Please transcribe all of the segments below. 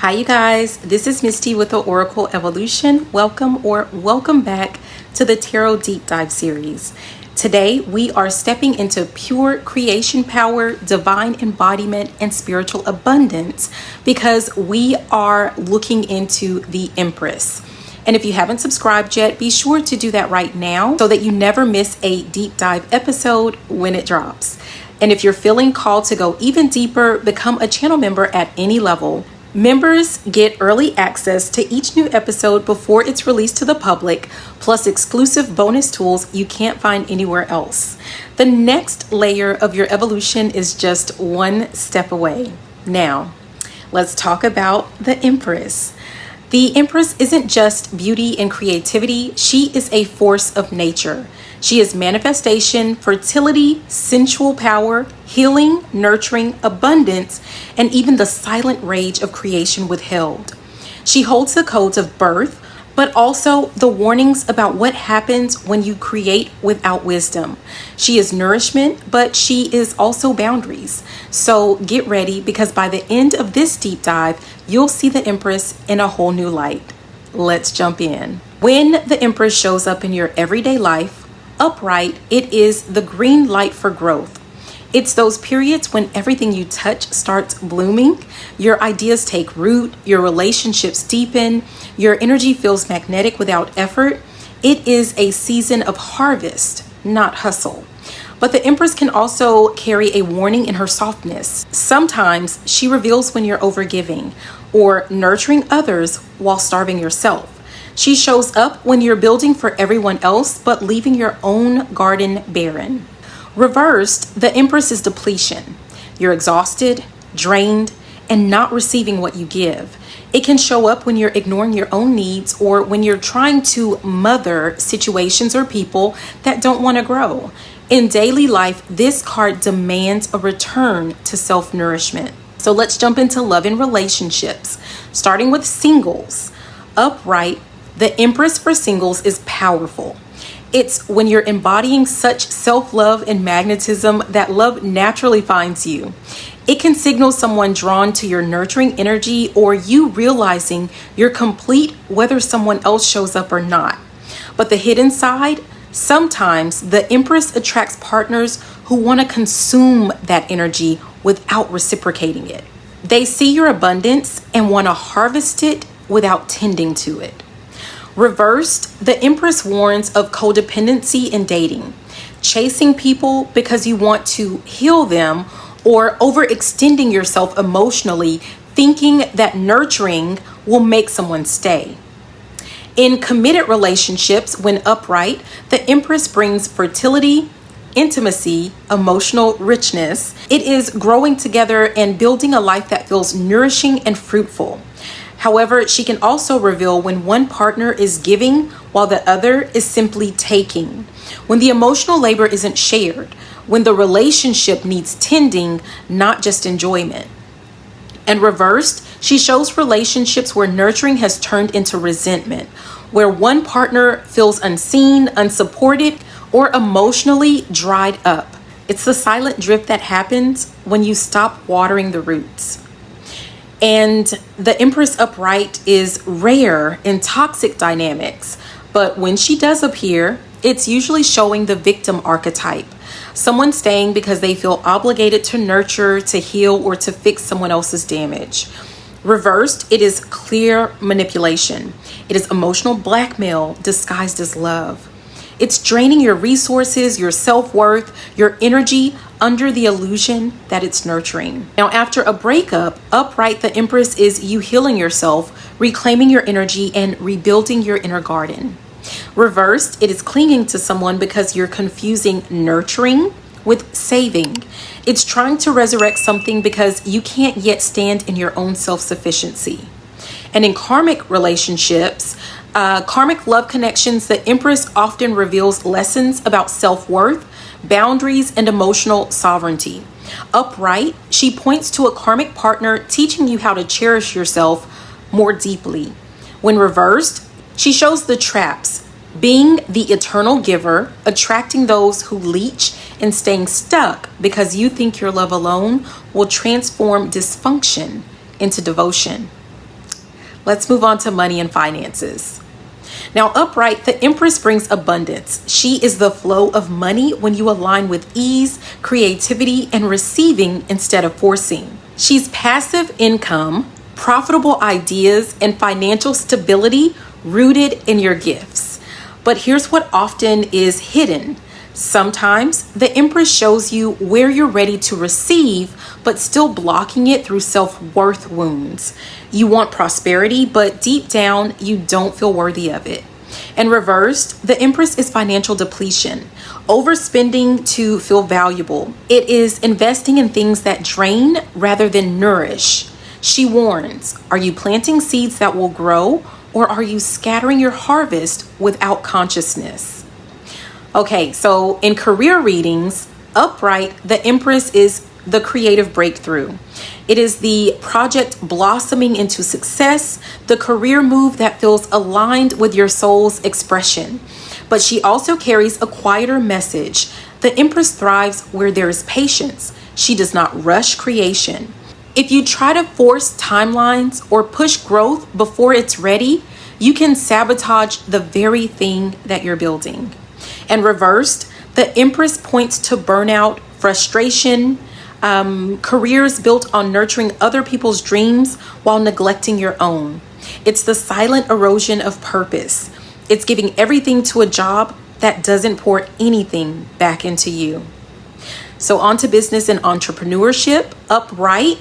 Hi you guys, this is Misty with the Oracle Evolution. Welcome back to the Tarot Deep Dive series. Today we are stepping into pure creation power, divine embodiment, and spiritual abundance because we are looking into the Empress. And if you haven't subscribed yet, be sure to do that right now so that you never miss a deep dive episode when it drops. And if you're feeling called to go even deeper, become a channel member at any level. Members get early access to each new episode before it's released to the public, plus exclusive bonus tools you can't find anywhere else. The next layer of your evolution is just one step away. Now, let's talk about the Empress. The Empress isn't just beauty and creativity, she is a force of nature. She is manifestation, fertility, sensual power, healing, nurturing, abundance, and even the silent rage of creation withheld. She holds the codes of birth, but also the warnings about what happens when you create without wisdom. She is nourishment, but she is also boundaries. So get ready, because by the end of this deep dive, you'll see the Empress in a whole new light. Let's jump in. When the Empress shows up in your everyday life, upright, it is the green light for growth. It's those periods when everything you touch starts blooming, your ideas take root, your relationships deepen, your energy feels magnetic without effort. It is a season of harvest, not hustle. But the Empress can also carry a warning in her softness. Sometimes she reveals when you're overgiving or nurturing others while starving yourself. She shows up when you're building for everyone else, but leaving your own garden barren. Reversed, the Empress is depletion. You're exhausted, drained, and not receiving what you give. It can show up when you're ignoring your own needs or when you're trying to mother situations or people that don't want to grow. In daily life, this card demands a return to self-nourishment. So let's jump into love and relationships, starting with singles. Upright, the Empress for singles is powerful. It's when you're embodying such self-love and magnetism that love naturally finds you. It can signal someone drawn to your nurturing energy or you realizing you're complete whether someone else shows up or not. But the hidden side, sometimes the Empress attracts partners who want to consume that energy without reciprocating it. They see your abundance and want to harvest it without tending to it. Reversed, the Empress warns of codependency in dating, chasing people because you want to heal them, or overextending yourself emotionally, thinking that nurturing will make someone stay. In committed relationships, when upright, the Empress brings fertility, intimacy, emotional richness. It is growing together and building a life that feels nourishing and fruitful. However, she can also reveal when one partner is giving while the other is simply taking. When the emotional labor isn't shared, when the relationship needs tending, not just enjoyment. And reversed, she shows relationships where nurturing has turned into resentment, where one partner feels unseen, unsupported, or emotionally dried up. It's the silent drift that happens when you stop watering the roots. And the Empress upright is rare in toxic dynamics, but when she does appear, it's usually showing the victim archetype. Someone staying because they feel obligated to nurture, to heal, or to fix someone else's damage. Reversed, it is clear manipulation. It is emotional blackmail disguised as love. It's draining your resources, your self-worth, your energy under the illusion that it's nurturing. Now, after a breakup, upright, the Empress is you healing yourself, reclaiming your energy, and rebuilding your inner garden. Reversed, it is clinging to someone because you're confusing nurturing with saving. It's trying to resurrect something because you can't yet stand in your own self-sufficiency. And in karmic relationships, karmic love connections, the Empress often reveals lessons about self-worth, boundaries, and emotional sovereignty. Upright, she points to a karmic partner teaching you how to cherish yourself more deeply. When reversed, she shows the traps, being the eternal giver, attracting those who leech, and staying stuck because you think your love alone will transform dysfunction into devotion. Let's move on to money and finances. Now, upright, the Empress brings abundance. She is the flow of money when you align with ease, creativity, and receiving instead of forcing. She's passive income, profitable ideas, and financial stability rooted in your gifts. But here's what often is hidden. Sometimes the Empress shows you where you're ready to receive, but still blocking it through self-worth wounds. You want prosperity, but deep down, you don't feel worthy of it. And reversed, the Empress is financial depletion, overspending to feel valuable. It is investing in things that drain rather than nourish. She warns, are you planting seeds that will grow, or are you scattering your harvest without consciousness? Okay, so in career readings, upright, the Empress is the creative breakthrough. It is the project blossoming into success, the career move that feels aligned with your soul's expression. But she also carries a quieter message. The Empress thrives where there is patience. She does not rush creation. If you try to force timelines or push growth before it's ready, you can sabotage the very thing that you're building. And reversed, the Empress points to burnout, frustration, careers built on nurturing other people's dreams while neglecting your own. It's the silent erosion of purpose. It's giving everything to a job that doesn't pour anything back into you. So on to business and entrepreneurship. Upright,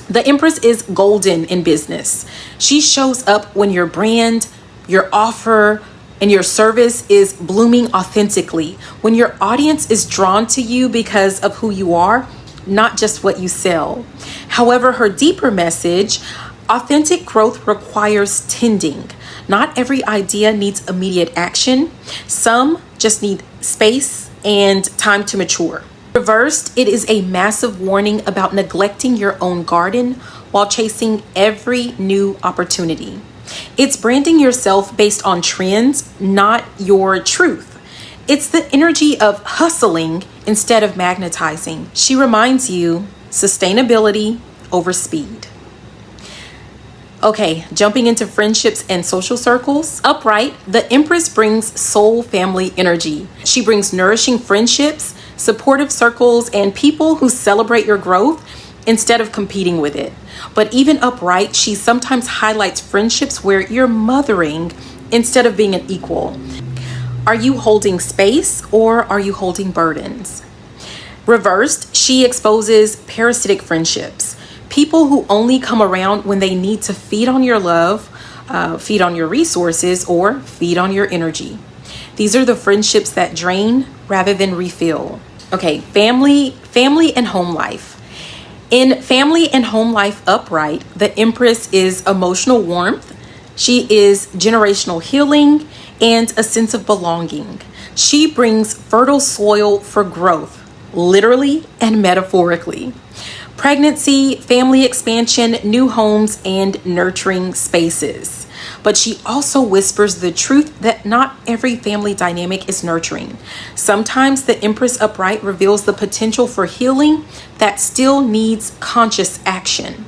the Empress is golden in business. She shows up when your brand, your offer, and your service is blooming authentically. When your audience is drawn to you because of who you are, not just what you sell. However, her deeper message, authentic growth requires tending. Not every idea needs immediate action. Some just need space and time to mature. Reversed, it is a massive warning about neglecting your own garden while chasing every new opportunity. It's branding yourself based on trends, not your truth. It's the energy of hustling instead of magnetizing. She reminds you sustainability over speed. Okay, jumping into friendships and social circles. Upright, the Empress brings soul family energy. She brings nourishing friendships, supportive circles, and people who celebrate your growth instead of competing with it. But even upright, she sometimes highlights friendships where you're mothering instead of being an equal. Are you holding space or are you holding burdens? Reversed, she exposes parasitic friendships. People who only come around when they need to feed on your love, feed on your resources, or feed on your energy. These are the friendships that drain rather than refill. Okay, family and home life. In family and home life upright, the Empress is emotional warmth. She is generational healing and a sense of belonging. She brings fertile soil for growth, literally and metaphorically. Pregnancy, family expansion, new homes, and nurturing spaces. But she also whispers the truth that not every family dynamic is nurturing. Sometimes the Empress upright reveals the potential for healing that still needs conscious action.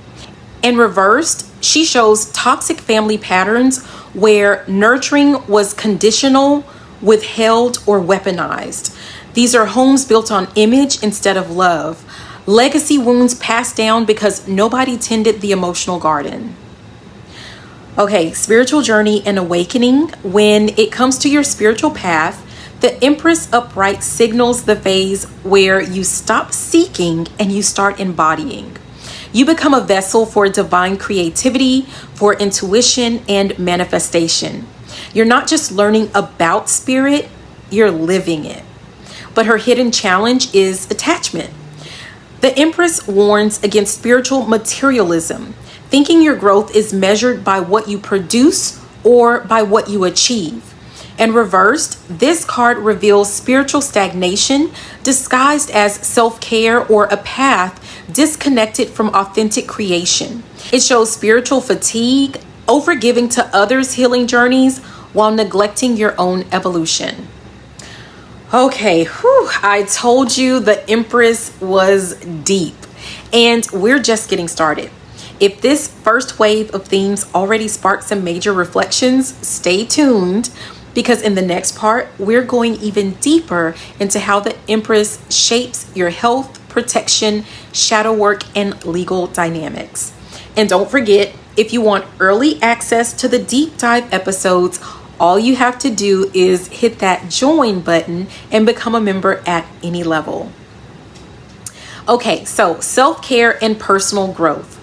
And reversed, she shows toxic family patterns where nurturing was conditional, withheld, or weaponized. These are homes built on image instead of love. Legacy wounds passed down because nobody tended the emotional garden. Okay, spiritual journey and awakening. When it comes to your spiritual path, the Empress upright signals the phase where you stop seeking and you start embodying. You become a vessel for divine creativity, for intuition, and manifestation. You're not just learning about spirit, you're living it. But her hidden challenge is attachment. The Empress warns against spiritual materialism, thinking your growth is measured by what you produce or by what you achieve. And reversed, this card reveals spiritual stagnation disguised as self-care or a path disconnected from authentic creation. It shows spiritual fatigue, overgiving to others' healing journeys while neglecting your own evolution. Okay, I told you the Empress was deep, and we're just getting started. If this first wave of themes already sparked some major reflections, stay tuned, because in the next part, we're going even deeper into how the Empress shapes your health, protection, shadow work, and legal dynamics. And don't forget, if you want early access to the deep dive episodes, all you have to do is hit that join button and become a member at any level. Okay, so self-care and personal growth.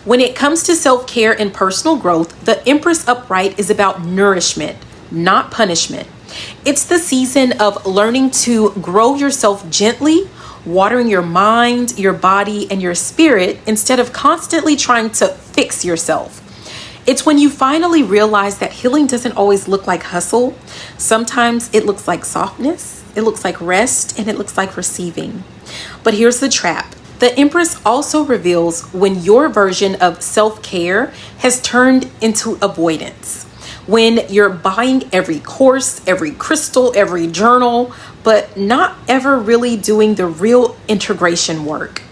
When it comes to self-care and personal growth, the Empress upright is about nourishment, not punishment. It's the season of learning to grow yourself gently, watering your mind, your body, and your spirit instead of constantly trying to fix yourself. It's when you finally realize that healing doesn't always look like hustle. Sometimes it looks like softness, it looks like rest, and it looks like receiving. But here's the trap. The Empress also reveals when your version of self-care has turned into avoidance. When you're buying every course, every crystal, every journal, but not ever really doing the real integration work.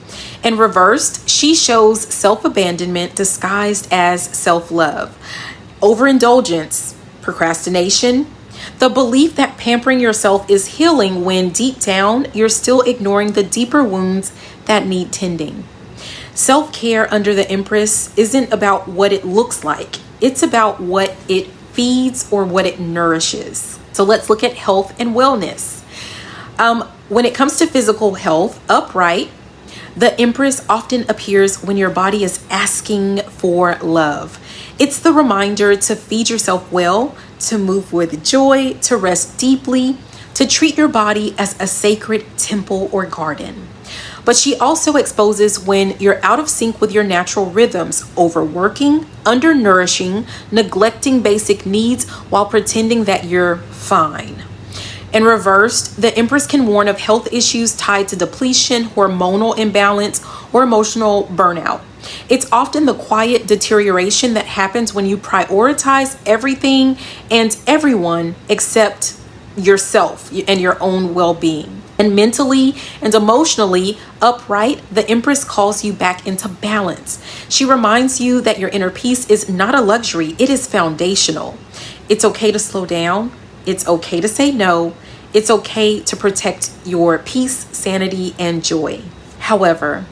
And reversed, she shows self-abandonment disguised as self-love, overindulgence, procrastination, the belief that pampering yourself is healing when deep down you're still ignoring the deeper wounds that need tending. Self-care under the Empress isn't about what it looks like. It's about what it feeds or what it nourishes. So let's look at health and wellness. When it comes to physical health, upright, the Empress often appears when your body is asking for love. It's the reminder to feed yourself well, to move with joy, to rest deeply, to treat your body as a sacred temple or garden. But she also exposes when you're out of sync with your natural rhythms, overworking, undernourishing, neglecting basic needs while pretending that you're fine. In reversed, the Empress can warn of health issues tied to depletion, hormonal imbalance, or emotional burnout. It's often the quiet deterioration that happens when you prioritize everything and everyone except yourself and your own well-being. And mentally and emotionally upright, the Empress calls you back into balance. She reminds you that your inner peace is not a luxury, it is foundational. It's okay to slow down. It's okay to say no. It's okay to protect your peace, sanity, and joy. However,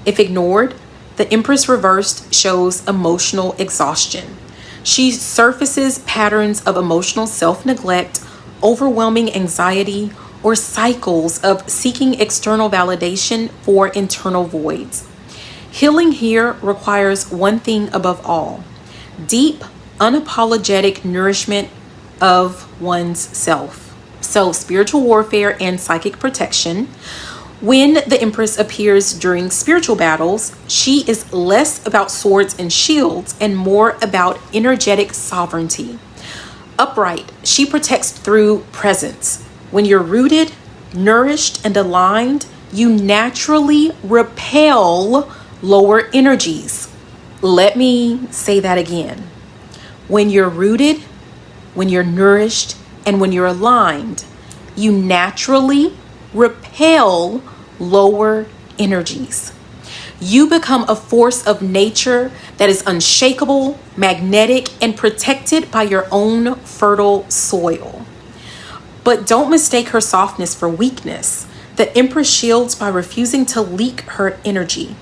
if ignored, the Empress reversed shows emotional exhaustion. She surfaces patterns of emotional self-neglect, overwhelming anxiety, or cycles of seeking external validation for internal voids. Healing here requires one thing above all: deep, unapologetic nourishment of one's self. So spiritual warfare and psychic protection. When the Empress appears during spiritual battles, she is less about swords and shields and more about energetic sovereignty. Upright, she protects through presence. When you're rooted, nourished, and aligned, you naturally repel lower energies. Let me say that again. When you're rooted, when you're nourished, and when you're aligned, you naturally repel lower energies. You become a force of nature that is unshakable, magnetic, and protected by your own fertile soil. But don't mistake her softness for weakness. The Empress shields by refusing to leak her energy.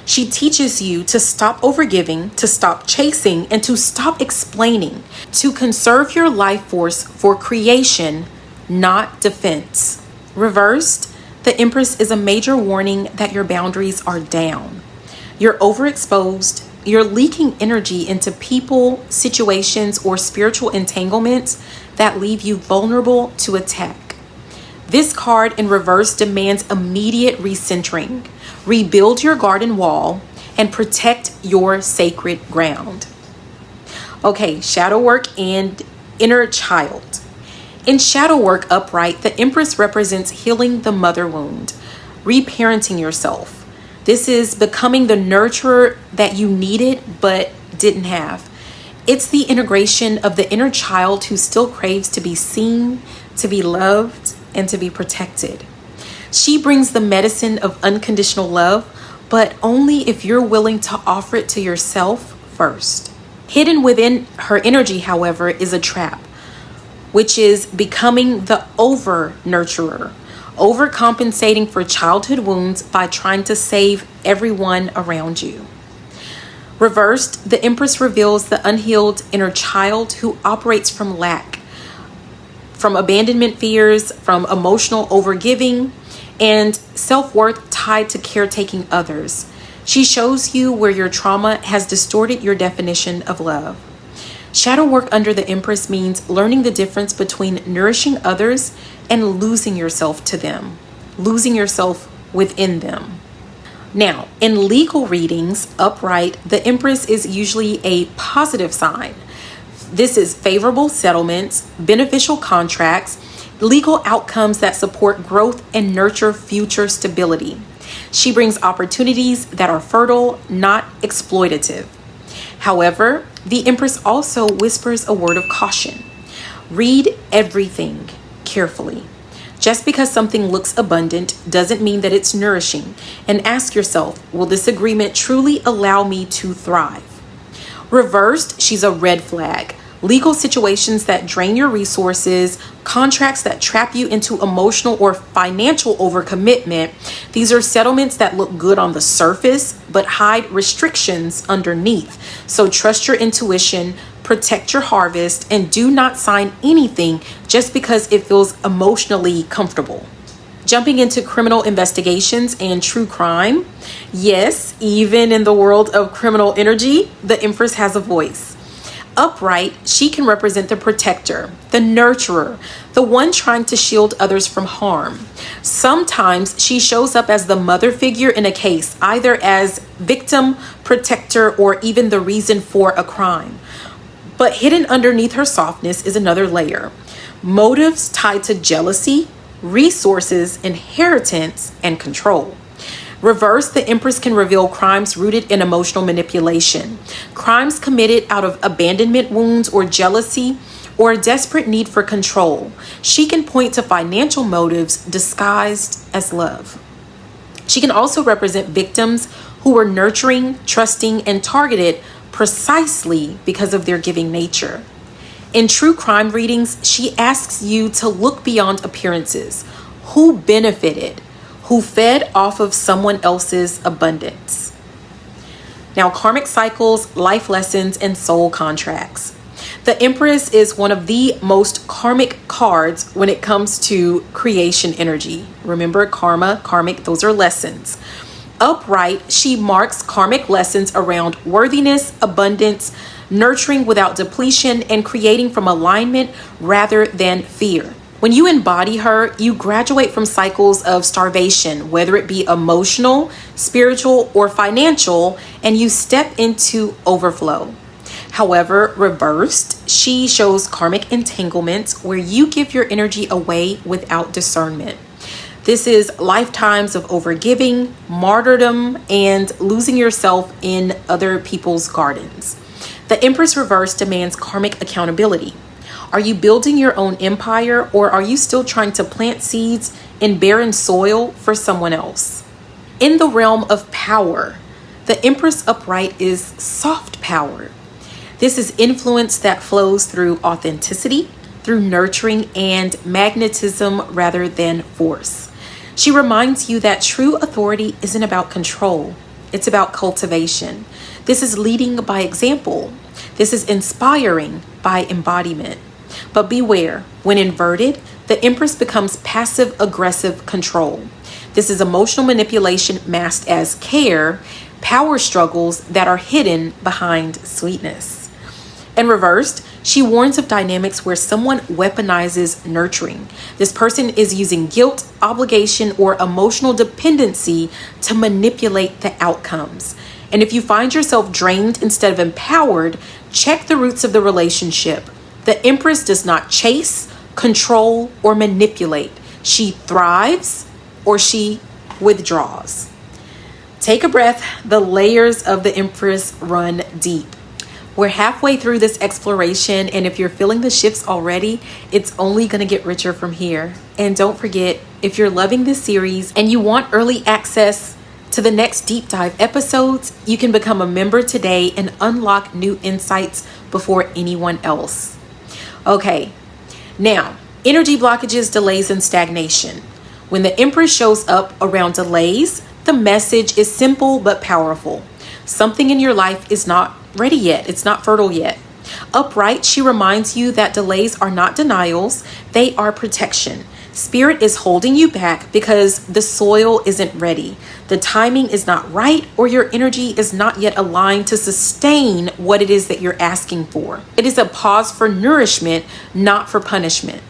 She teaches you to stop overgiving, to stop chasing, and to stop explaining, to conserve your life force for creation, not defense. Reversed, the Empress is a major warning that your boundaries are down. You're overexposed, you're leaking energy into people, situations, or spiritual entanglements that leave you vulnerable to attack. This card in reverse demands immediate recentering. Rebuild your garden wall and protect your sacred ground. Okay, shadow work and inner child. In shadow work upright, the Empress represents healing the mother wound, reparenting yourself. This is becoming the nurturer that you needed but didn't have. It's the integration of the inner child who still craves to be seen, to be loved, and to be protected. She brings the medicine of unconditional love, but only if you're willing to offer it to yourself first. Hidden within her energy, however, is a trap, which is becoming the over-nurturer, overcompensating for childhood wounds by trying to save everyone around you. Reversed, the Empress reveals the unhealed inner child who operates from lack, from abandonment fears, from emotional overgiving, and self-worth tied to caretaking others. She shows you where your trauma has distorted your definition of love. Shadow work under the Empress means learning the difference between nourishing others and losing yourself to them, losing yourself within them. Now, in legal readings, upright, the Empress is usually a positive sign. This is favorable settlements, beneficial contracts, legal outcomes that support growth and nurture future stability. She brings opportunities that are fertile, not exploitative. However, the Empress also whispers a word of caution. Read everything carefully. Just because something looks abundant doesn't mean that it's nourishing. And ask yourself, will this agreement truly allow me to thrive? Reversed, she's a red flag. Legal situations that drain your resources, contracts that trap you into emotional or financial overcommitment. These are settlements that look good on the surface, but hide restrictions underneath. So trust your intuition, protect your harvest, and do not sign anything just because it feels emotionally comfortable. Jumping into criminal investigations and true crime. Yes, even in the world of criminal energy, the Empress has a voice. Upright, she can represent the protector, the nurturer, the one trying to shield others from harm. Sometimes she shows up as the mother figure in a case, either as victim, protector, or even the reason for a crime. But hidden underneath her softness is another layer. Motives tied to jealousy, resources, inheritance, and control. Reverse, the Empress can reveal crimes rooted in emotional manipulation. Crimes committed out of abandonment wounds or jealousy or a desperate need for control. She can point to financial motives disguised as love. She can also represent victims who were nurturing, trusting, and targeted precisely because of their giving nature. In true crime readings, she asks you to look beyond appearances. Who benefited? Who fed off of someone else's abundance? Now, karmic cycles, life lessons, and soul contracts. The Empress is one of the most karmic cards when it comes to creation energy. Remember, karma, karmic, those are lessons. Upright, she marks karmic lessons around worthiness, abundance, nurturing without depletion, and creating from alignment rather than fear. When you embody her, you graduate from cycles of starvation, whether it be emotional, spiritual, or financial, and you step into overflow. However, reversed, she shows karmic entanglements where you give your energy away without discernment. This is lifetimes of overgiving, martyrdom, and losing yourself in other people's gardens. The Empress reverse demands karmic accountability. Are you building your own empire, or are you still trying to plant seeds in barren soil for someone else? In the realm of power, the Empress upright is soft power. This is influence that flows through authenticity, through nurturing, and magnetism rather than force. She reminds you that true authority isn't about control. It's about cultivation. This is leading by example. This is inspiring by embodiment. But beware, when inverted, the Empress becomes passive-aggressive control. This is emotional manipulation masked as care, power struggles that are hidden behind sweetness. And reversed, she warns of dynamics where someone weaponizes nurturing. This person is using guilt, obligation, or emotional dependency to manipulate the outcomes. And if you find yourself drained instead of empowered, check the roots of the relationship. The Empress does not chase, control, or manipulate. She thrives or she withdraws. Take a breath. The layers of the Empress run deep. We're halfway through this exploration, and if you're feeling the shifts already, it's only going to get richer from here. And don't forget, if you're loving this series and you want early access, to the next deep dive episodes, you can become a member today and unlock new insights before anyone else. Okay, now, energy blockages, delays, and stagnation. When the Empress shows up around delays, the message is simple but powerful. Something in your life is not ready yet. It's not fertile yet. Upright, she reminds you that delays are not denials. They are protection. Spirit is holding you back because the soil isn't ready. The timing is not right, or your energy is not yet aligned to sustain what it is that you're asking for. It is a pause for nourishment, not for punishment.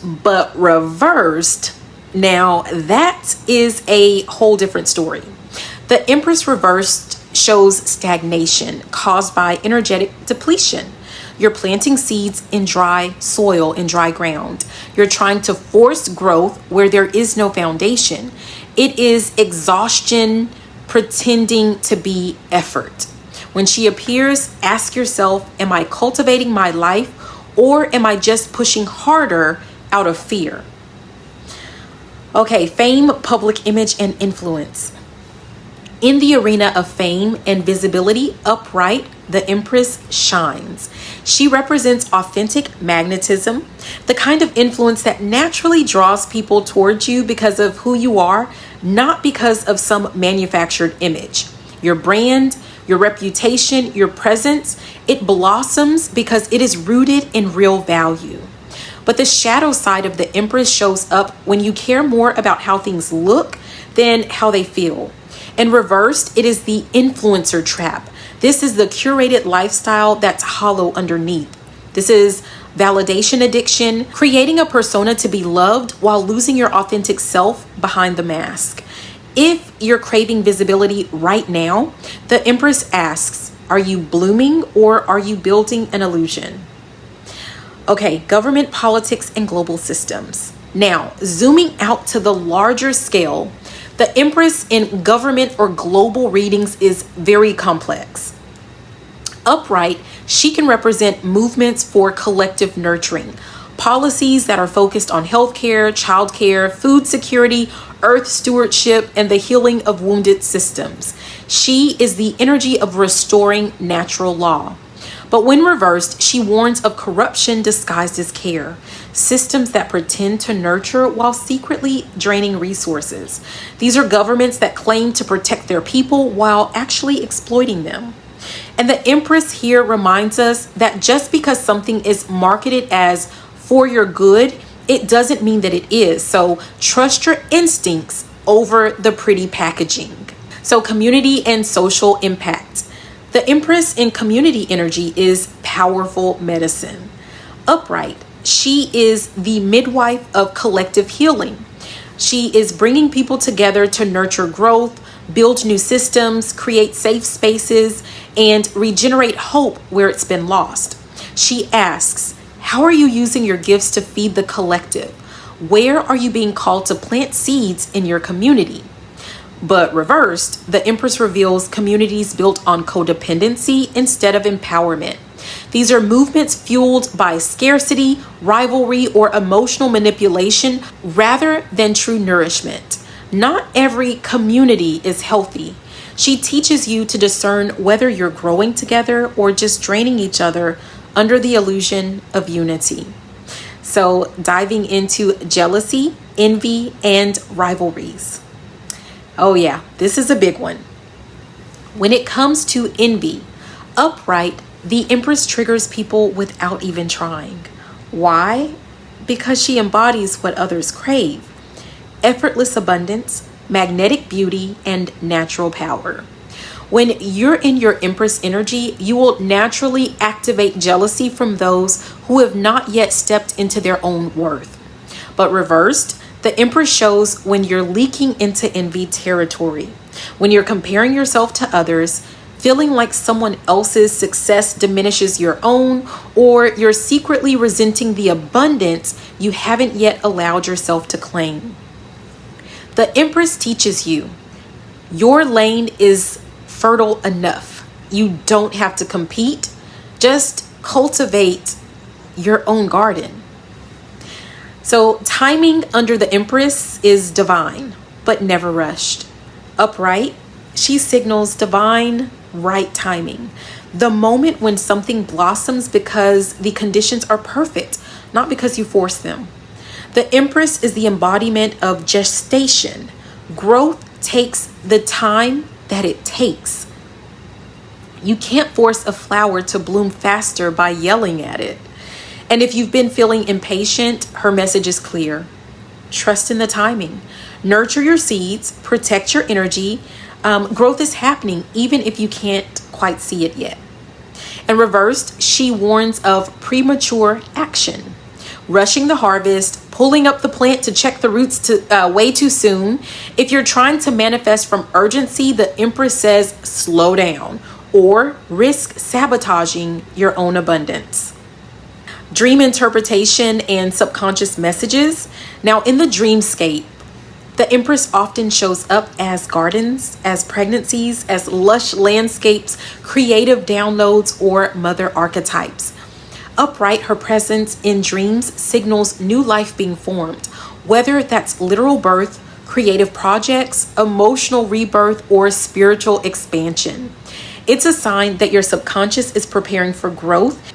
But reversed, now that is a whole different story. The Empress reversed shows stagnation caused by energetic depletion. You're planting seeds in dry soil, in dry ground. You're trying to force growth where there is no foundation. It is exhaustion pretending to be effort. When she appears, ask yourself, am I cultivating my life, or am I just pushing harder out of fear? Okay, fame, public image, and influence. In the arena of fame and visibility, upright, the Empress shines. She represents authentic magnetism, the kind of influence that naturally draws people towards you because of who you are, not because of some manufactured image. Your brand, your reputation, your presence, it blossoms because it is rooted in real value. But the shadow side of the Empress shows up when you care more about how things look than how they feel. And reversed, it is the influencer trap. This is the curated lifestyle that's hollow underneath. This is validation addiction, creating a persona to be loved while losing your authentic self behind the mask. If you're craving visibility right now, the Empress asks, are you blooming or are you building an illusion? Okay, government, politics, and global systems. Now, zooming out to the larger scale, the Empress in government or global readings is very complex. Upright, she can represent movements for collective nurturing, policies that are focused on healthcare, childcare, food security, earth stewardship, and the healing of wounded systems. She is the energy of restoring natural law. But when reversed, she warns of corruption disguised as care, systems that pretend to nurture while secretly draining resources. These are governments that claim to protect their people while actually exploiting them. And the Empress here reminds us that just because something is marketed as for your good, it doesn't mean that it is. So trust your instincts over the pretty packaging. So community and social impact. The Empress in community energy is powerful medicine. Upright, she is the midwife of collective healing. She is bringing people together to nurture growth, build new systems, create safe spaces, and regenerate hope where it's been lost. She asks, how are you using your gifts to feed the collective? Where are you being called to plant seeds in your community? But reversed, the Empress reveals communities built on codependency instead of empowerment. These are movements fueled by scarcity, rivalry, or emotional manipulation rather than true nourishment. Not every community is healthy. She teaches you to discern whether you're growing together or just draining each other under the illusion of unity. So diving into jealousy, envy, and rivalries. Oh yeah, this is a big one. When it comes to envy, upright, the Empress triggers people without even trying. Why? Because she embodies what others crave. Effortless abundance, magnetic beauty, and natural power. When you're in your Empress energy, you will naturally activate jealousy from those who have not yet stepped into their own worth. But reversed, the Empress shows when you're leaking into envy territory, when you're comparing yourself to others, feeling like someone else's success diminishes your own, or you're secretly resenting the abundance you haven't yet allowed yourself to claim. The Empress teaches you your lane is fertile enough. You don't have to compete. Just cultivate your own garden. So timing under the Empress is divine, but never rushed. Upright, she signals divine right timing. The moment when something blossoms because the conditions are perfect, not because you force them. The Empress is the embodiment of gestation. Growth takes the time that it takes. You can't force a flower to bloom faster by yelling at it. And if you've been feeling impatient, her message is clear. Trust in the timing. Nurture your seeds, protect your energy. Growth is happening even if you can't quite see it yet. And reversed, she warns of premature action. Rushing the harvest, pulling up the plant to check the roots way too soon. If you're trying to manifest from urgency, the Empress says slow down or risk sabotaging your own abundance. Dream interpretation and subconscious messages. Now, in the dreamscape, the Empress often shows up as gardens, as pregnancies, as lush landscapes, creative downloads, or mother archetypes. Upright, her presence in dreams signals new life being formed, whether that's literal birth, creative projects, emotional rebirth, or spiritual expansion. It's a sign that your subconscious is preparing for growth,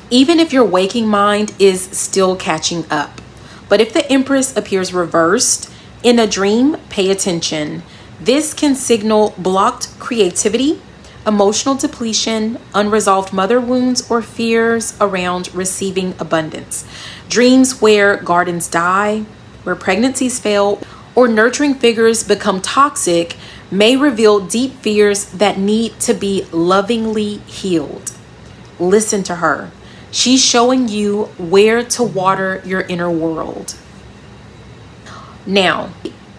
even if your waking mind is still catching up. But if the Empress appears reversed in a dream, pay attention. This can signal blocked creativity, emotional depletion, unresolved mother wounds, or fears around receiving abundance. Dreams where gardens die, where pregnancies fail, or nurturing figures become toxic may reveal deep fears that need to be lovingly healed. Listen to her. She's showing you where to water your inner world. Now,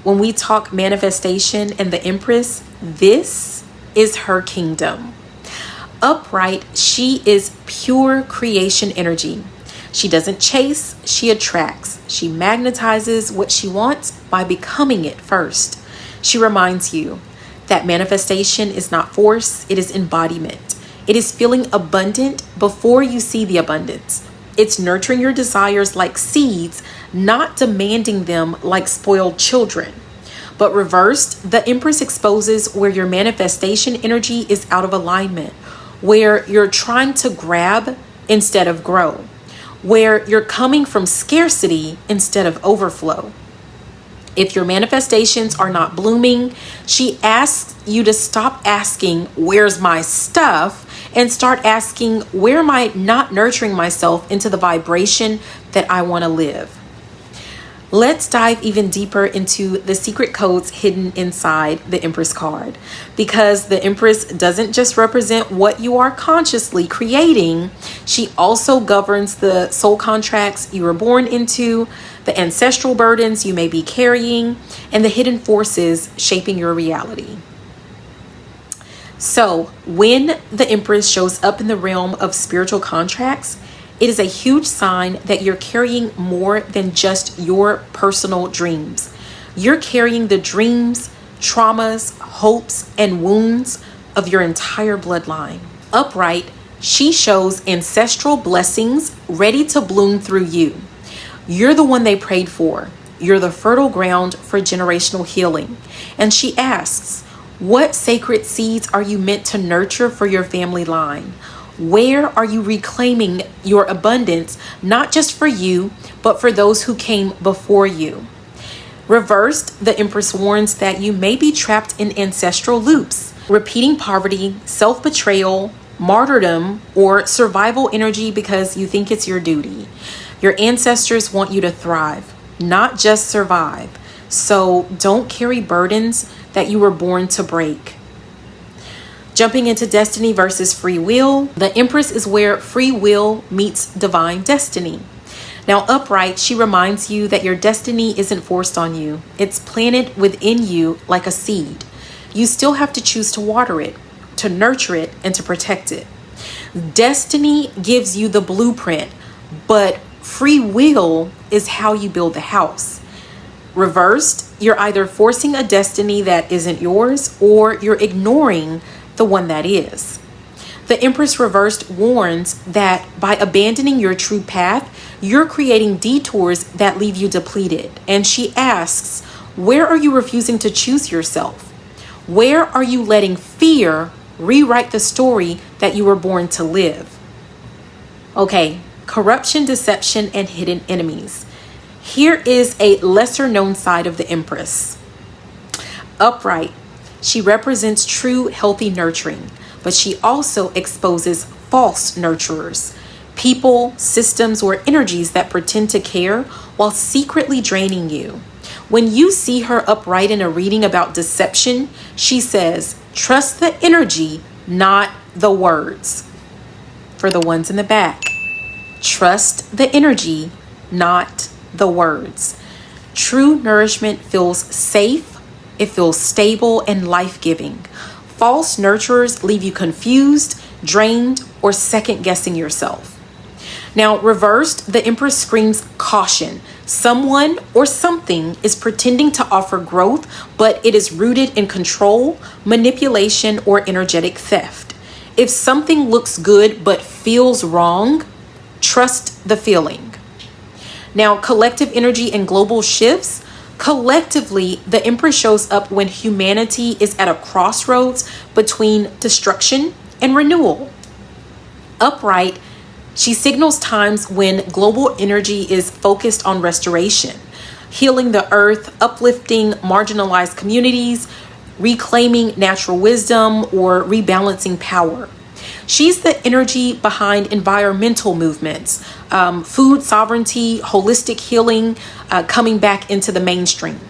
when we talk manifestation and the Empress, this is her kingdom. Upright, she is pure creation energy. She doesn't chase, she attracts. She magnetizes what she wants by becoming it first. She reminds you that manifestation is not force, it is embodiment. It is feeling abundant before you see the abundance. It's nurturing your desires like seeds, not demanding them like spoiled children. But reversed, the Empress exposes where your manifestation energy is out of alignment, where you're trying to grab instead of grow, where you're coming from scarcity instead of overflow. If your manifestations are not blooming, she asks you to stop asking, "Where's my stuff?" and start asking, "Where am I not nurturing myself into the vibration that I want to live?" Let's dive even deeper into the secret codes hidden inside the Empress card, because the Empress doesn't just represent what you are consciously creating. She also governs the soul contracts you were born into, the ancestral burdens you may be carrying, and the hidden forces shaping your reality. So when the Empress shows up in the realm of spiritual contracts, it is a huge sign that you're carrying more than just your personal dreams. You're carrying the dreams, traumas, hopes, and wounds of your entire bloodline. Upright, she shows ancestral blessings ready to bloom through you. You're the one they prayed for. You're the fertile ground for generational healing. And she asks, what sacred seeds are you meant to nurture for your family line? Where are you reclaiming your abundance, not just for you, but for those who came before you? Reversed, the Empress warns that you may be trapped in ancestral loops, repeating poverty, self-betrayal, martyrdom, or survival energy because you think it's your duty. Your ancestors want you to thrive, not just survive. So don't carry burdens that you were born to break. Jumping into destiny versus free will, the Empress is where free will meets divine destiny. Now, upright, she reminds you that your destiny isn't forced on you. It's planted within you like a seed. You still have to choose to water it, to nurture it, and to protect it. Destiny gives you the blueprint, but free will is how you build the house. Reversed, you're either forcing a destiny that isn't yours, or you're ignoring the one that is. The Empress reversed warns that by abandoning your true path, you're creating detours that leave you depleted. And she asks, where are you refusing to choose yourself? Where are you letting fear rewrite the story that you were born to live? Okay, corruption, deception, and hidden enemies. Here is a lesser known side of the Empress. Upright. She represents true, healthy nurturing, but she also exposes false nurturers, people, systems, or energies that pretend to care while secretly draining you. When you see her upright in a reading about deception, she says, trust the energy, not the words. For the ones in the back, trust the energy, not the words. True nourishment feels safe. It feels stable and life-giving. False nurturers leave you confused, drained, or second-guessing yourself. Now, reversed, the Empress screams caution. Someone or something is pretending to offer growth, but it is rooted in control, manipulation, or energetic theft. If something looks good but feels wrong, trust the feeling. Now, collective energy and global shifts. Collectively, the Empress shows up when humanity is at a crossroads between destruction and renewal. Upright, she signals times when global energy is focused on restoration, healing the earth, uplifting marginalized communities, reclaiming natural wisdom, or rebalancing power. She's the energy behind environmental movements, food sovereignty, holistic healing, coming back into the mainstream.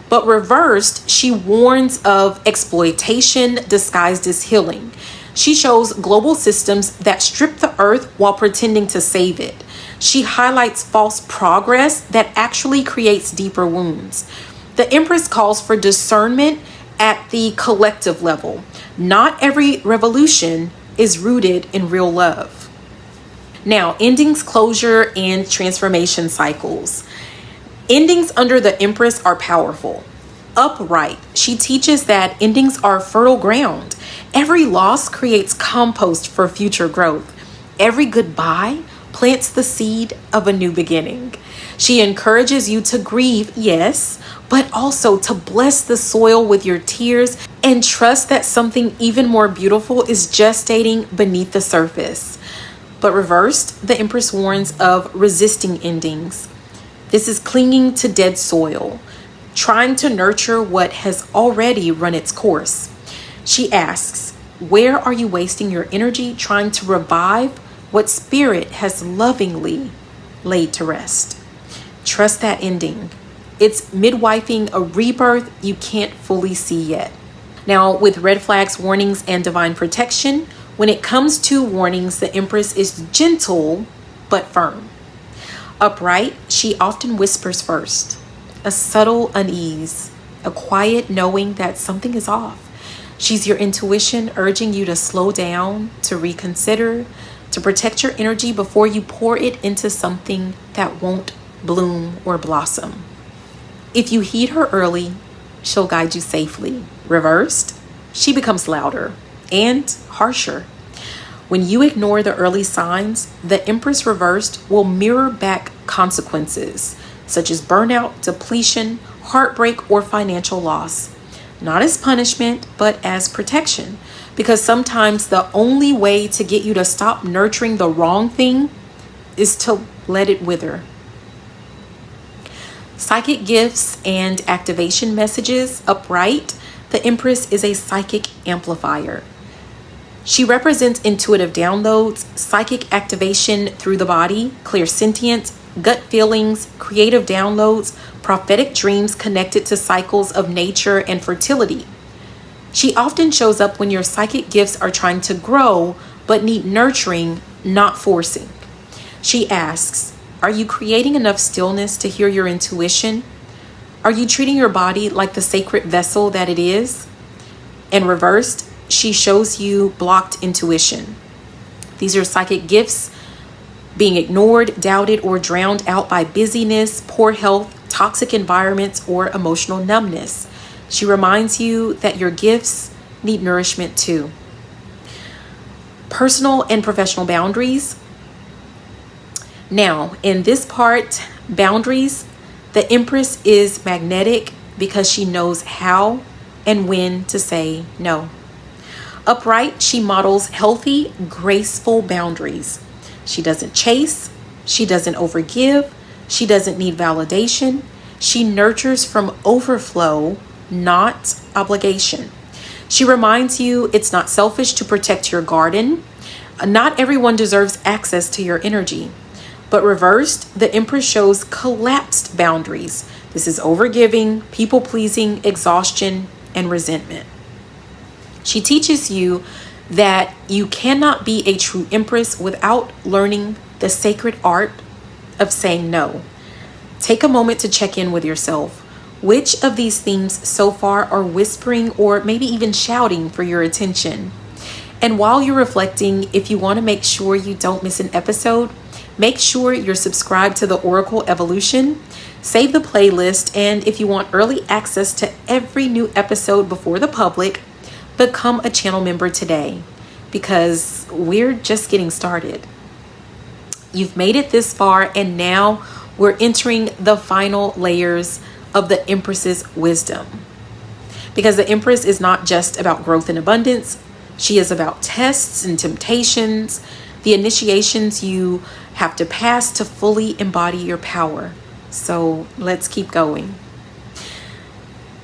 But reversed, she warns of exploitation disguised as healing. She shows global systems that strip the earth while pretending to save it. She highlights false progress that actually creates deeper wounds. The Empress calls for discernment at the collective level. Not every revolution is rooted in real love. Now, endings, closure, and transformation cycles. Endings under the Empress are powerful. Upright, she teaches that endings are fertile ground. Every loss creates compost for future growth. Every goodbye plants the seed of a new beginning. She encourages you to grieve, yes, but also to bless the soil with your tears and trust that something even more beautiful is gestating beneath the surface. But reversed, the Empress warns of resisting endings. This is clinging to dead soil, trying to nurture what has already run its course. She asks, where are you wasting your energy trying to revive what spirit has lovingly laid to rest? Trust that ending. It's midwifing a rebirth you can't fully see yet. Now, with red flags, warnings, and divine protection, when it comes to warnings, the Empress is gentle but firm. Upright, she often whispers first, a subtle unease, a quiet knowing that something is off. She's your intuition urging you to slow down, to reconsider, to protect your energy before you pour it into something that won't bloom or blossom. If you heed her early, she'll guide you safely. Reversed, she becomes louder and harsher. When you ignore the early signs, the Empress reversed will mirror back consequences such as burnout, depletion, heartbreak, or financial loss. Not as punishment, but as protection. Because sometimes the only way to get you to stop nurturing the wrong thing is to let it wither. Psychic gifts and activation messages. Upright, the Empress is a psychic amplifier. She represents intuitive downloads, psychic activation through the body, clairsentience, gut feelings, creative downloads, prophetic dreams connected to cycles of nature and fertility. She often shows up when your psychic gifts are trying to grow but need nurturing, not forcing. She asks, are you creating enough stillness to hear your intuition? Are you treating your body like the sacred vessel that it is? And reversed, she shows you blocked intuition. These are psychic gifts being ignored, doubted, or drowned out by busyness, poor health, toxic environments, or emotional numbness. She reminds you that your gifts need nourishment too. Personal and professional boundaries. Now, in this part, boundaries, the Empress is magnetic because she knows how and when to say no. Upright, she models healthy, graceful boundaries. She doesn't chase. She doesn't overgive. She doesn't need validation. She nurtures from overflow, not obligation. She reminds you it's not selfish to protect your garden. Not everyone deserves access to your energy. But reversed, the Empress shows collapsed boundaries. This is overgiving, people-pleasing, exhaustion, and resentment. She teaches you that you cannot be a true Empress without learning the sacred art of saying no. Take a moment to check in with yourself. Which of these themes so far are whispering or maybe even shouting for your attention? And while you're reflecting, if you want to make sure you don't miss an episode, make sure you're subscribed to the Oracle Evolution. Save the playlist, and if you want early access to every new episode before the public, become a channel member today, because we're just getting started. You've made it this far, and now we're entering the final layers of the Empress's wisdom. Because the Empress is not just about growth and abundance. She is about tests and temptations, the initiations you have to pass to fully embody your power. So let's keep going.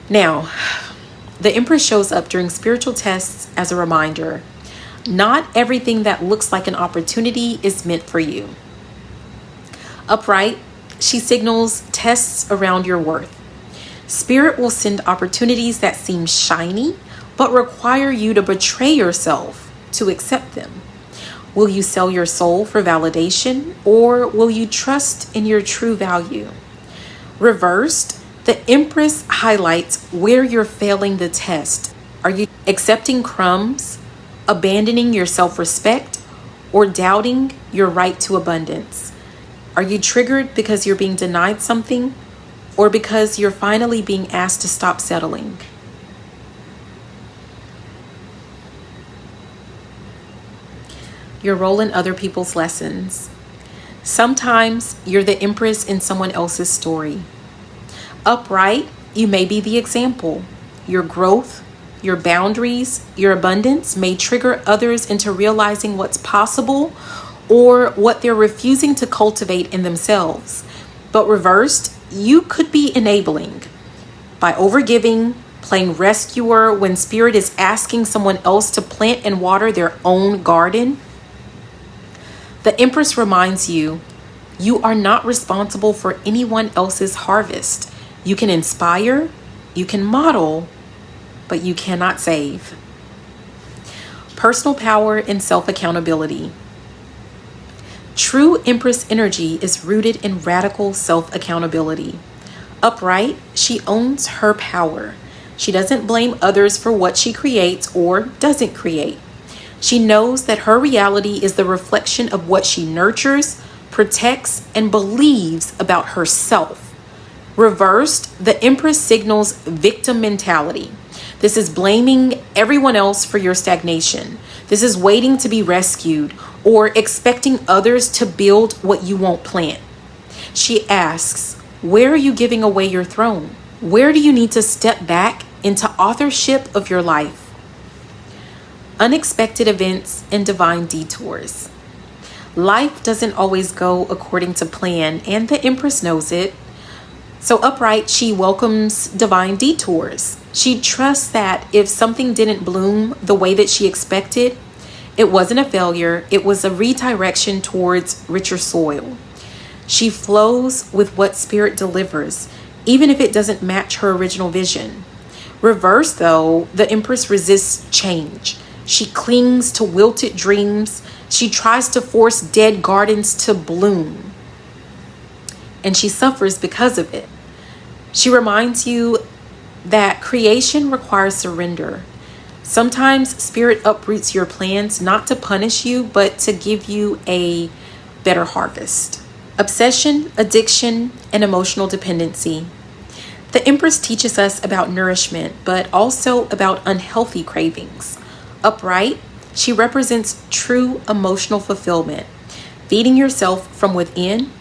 Now, the Empress shows up during spiritual tests as a reminder. Not everything that looks like an opportunity is meant for you. Upright, she signals tests around your worth. Spirit will send opportunities that seem shiny, but require you to betray yourself to accept them. Will you sell your soul for validation, or will you trust in your true value? Reversed, the Empress highlights where you're failing the test. Are you accepting crumbs, abandoning your self-respect, or doubting your right to abundance? Are you triggered because you're being denied something, or because you're finally being asked to stop settling? Your role in other people's lessons. Sometimes you're the Empress in someone else's story. Upright, you may be the example. Your growth, your boundaries, your abundance may trigger others into realizing what's possible or what they're refusing to cultivate in themselves. But reversed, you could be enabling by overgiving, playing rescuer when spirit is asking someone else to plant and water their own garden. The Empress reminds you, you are not responsible for anyone else's harvest. You can inspire, you can model, but you cannot save. Personal power and self-accountability. True Empress energy is rooted in radical self-accountability. Upright, she owns her power. She doesn't blame others for what she creates or doesn't create. She knows that her reality is the reflection of what she nurtures, protects, and believes about herself. Reversed, the Empress signals victim mentality. This is blaming everyone else for your stagnation. This is waiting to be rescued or expecting others to build what you won't plant. She asks, where are you giving away your throne? Where do you need to step back into authorship of your life? Unexpected events and divine detours. Life doesn't always go according to plan, and the Empress knows it. So upright, she welcomes divine detours. She trusts that if something didn't bloom the way that she expected, it wasn't a failure, it was a redirection towards richer soil. She flows with what spirit delivers, even if it doesn't match her original vision. Reverse, though, the Empress resists change. She clings to wilted dreams. She tries to force dead gardens to bloom. And she suffers because of it. She reminds you that creation requires surrender. Sometimes spirit uproots your plans not to punish you, but to give you a better harvest. Obsession, addiction, and emotional dependency. The Empress teaches us about nourishment, but also about unhealthy cravings. Upright, she represents true emotional fulfillment, feeding yourself from within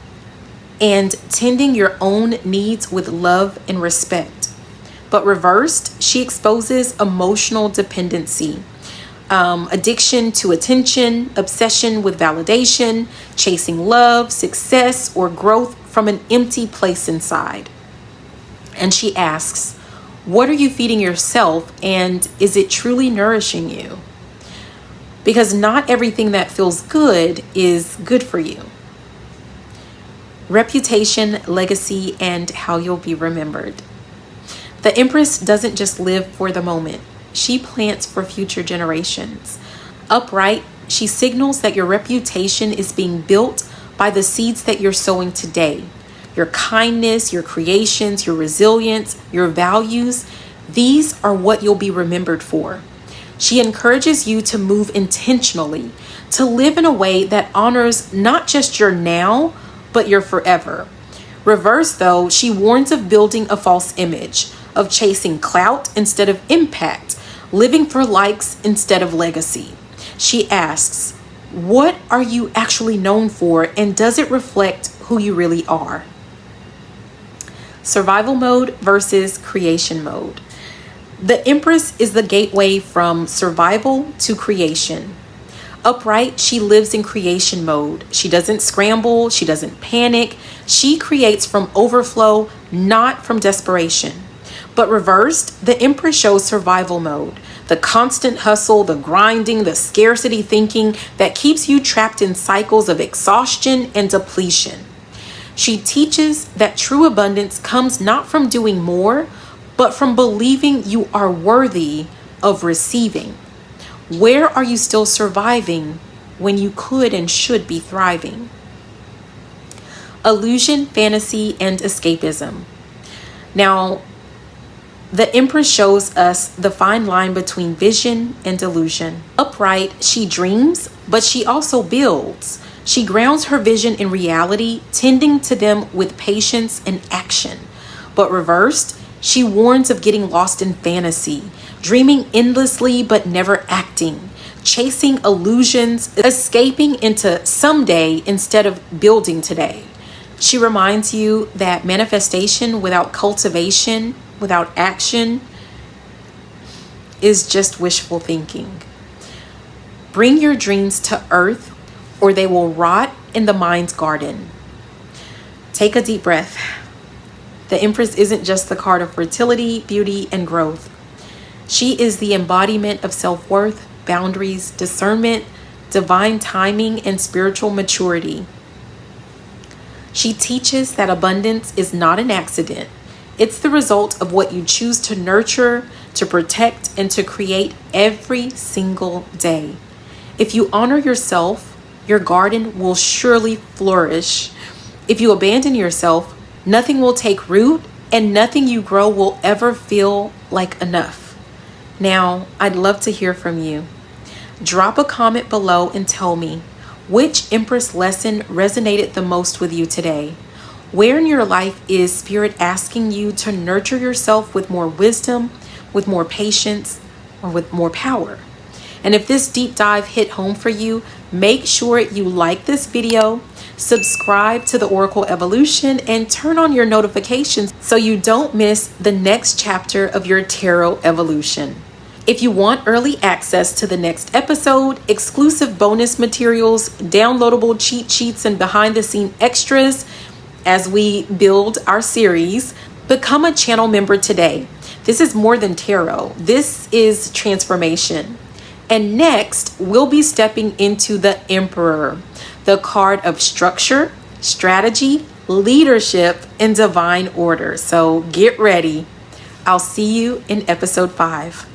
and tending your own needs with love and respect. But reversed, she exposes emotional dependency, addiction to attention, obsession with validation, chasing love, success, or growth from an empty place inside. And she asks, what are you feeding yourself, and is it truly nourishing you? Because not everything that feels good is good for you. Reputation, legacy, and how you'll be remembered. The Empress doesn't just live for the moment. She plants for future generations. Upright, she signals that your reputation is being built by the seeds that you're sowing today. Your kindness, your creations, your resilience, your values, these are what you'll be remembered for. She encourages you to move intentionally, to live in a way that honors not just your now, but your forever. Reverse, though, she warns of building a false image, of chasing clout instead of impact, living for likes instead of legacy. She asks, what are you actually known for, and does it reflect who you really are? Survival mode versus creation mode. The Empress is the gateway from survival to creation. Upright, she lives in creation mode. She doesn't scramble, she doesn't panic. She creates from overflow, not from desperation. But reversed, the Empress shows survival mode. The constant hustle, the grinding, the scarcity thinking that keeps you trapped in cycles of exhaustion and depletion. She teaches that true abundance comes not from doing more, but from believing you are worthy of receiving. Where are you still surviving when you could and should be thriving? Illusion, fantasy, and escapism. Now, the Empress shows us the fine line between vision and delusion. Upright, she dreams, but she also builds. She grounds her vision in reality, tending to them with patience and action. But reversed, she warns of getting lost in fantasy, dreaming endlessly but never acting, chasing illusions, escaping into someday instead of building today. She reminds you that manifestation without cultivation, without action, is just wishful thinking. Bring your dreams to earth, or they will rot in the mind's garden. Take a deep breath. The Empress isn't just the card of fertility, beauty, and growth. She is the embodiment of self-worth, boundaries, discernment, divine timing, and spiritual maturity. She teaches that abundance is not an accident. It's the result of what you choose to nurture, to protect, and to create every single day. If you honor yourself, your garden will surely flourish. If you abandon yourself, nothing will take root, and nothing you grow will ever feel like enough. Now, I'd love to hear from you. Drop a comment below and tell me, which Empress lesson resonated the most with you today? Where in your life is Spirit asking you to nurture yourself with more wisdom, with more patience, or with more power? And if this deep dive hit home for you, make sure you like this video, subscribe to the Oracle Evolution, and turn on your notifications so you don't miss the next chapter of your tarot evolution. If you want early access to the next episode, exclusive bonus materials, downloadable cheat sheets, and behind-the-scene extras as we build our series, become a channel member today. This is more than tarot. This is transformation. And next, we'll be stepping into the Emperor, the card of structure, strategy, leadership, and divine order. So get ready. I'll see you in episode 5.